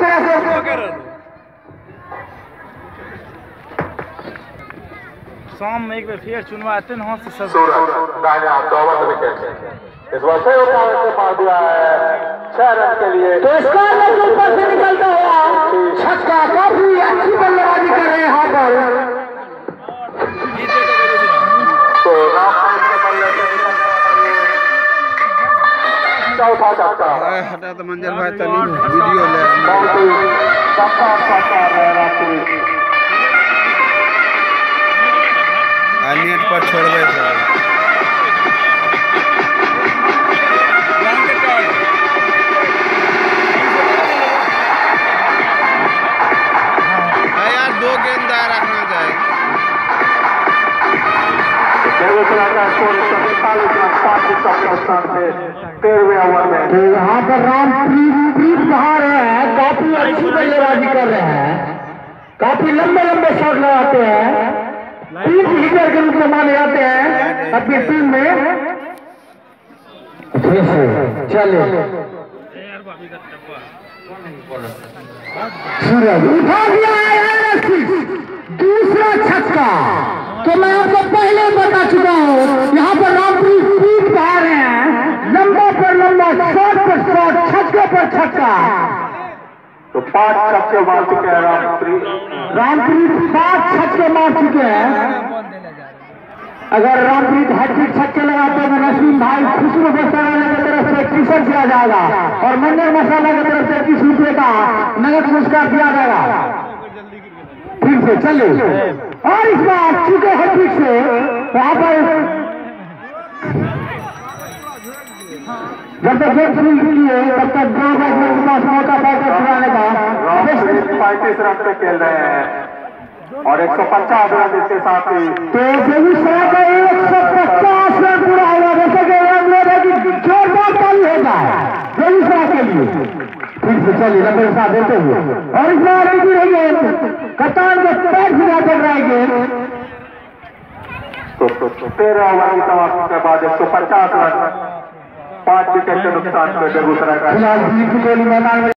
तरह से शाम में एक बार फिर चुनवाते हैं हाथ से सब। दाहिने हाथ 54 विकेट इस बार 6 ओवर से मार दिया है 6 रन के लिए। तो इसका ऊपर से निकलता हुआ छक्का, काफी अच्छी बल्लेबाजी कर रहे हैं यहाँ पर। तो चौथा छक्का हटा तो मंजर भाई तनी वीडियो ले बहुत ही शानदार छक्का है। नेट पर छोड़बे यार 2 गेंददार रखना जाए। बेगूसराय का स्कोर 45 रन 5 विकेट के नुकसान से 13वें ओवर में। तो यहाँ पर रामप्रीत बाहर है, काफी अच्छी बल्लेबाजी कर रहे हैं, काफी लंबे लंबे शॉट लगाते हैं, 3 हिटर के रूप में माने जाते हैं अपनी टीम में। चलिए सूरज उठा दिया है दूसरा छक्का। तो मैं आपको पहले बता चुका हूँ, यहाँ पर रामप्रीत बाहर हैं, लंबा पर लंबा, शॉट पर शॉट, छक्के पर छक्का। तो 5 छक्के मार चुके हैं रामप्रीत 5 छक्के मार चुके हैं। अगर रामप्रीत हैट्रिक छक्के लगाते हैं तो नसीम भाई खुशरू मसाला की तरफ से टी-शर्ट दिया जाएगा और मंजर मसाला की तरफ से 20 रुपये का नगद पुरस्कार दिया जाएगा। ठीक से चलिए, और इस बार चुके हैट्रिक से वहां पर जब तक गेम शुरू किए तब तक 2 बैट्समैन के पास मौका पैकेट छुड़ाने का। 35 रन पे खेल रहे हैं और 150 रन इसके साथ ही। तो बेगूसराय का 150 रन पूरा होगा। जैसे कि जोरदार ताली होगा बेगूसराय के लिए। ठीक से चलिए नंबर के साथ देते हुए, और इस बार रुकी रही है कप्तान के पैर भिगा कर रहेंगे। तो 13 ओवर की समाप्ति के बाद 150 रन 5 विकेट के नुकसान पे बेगूसराय का फिलहाल मैदान में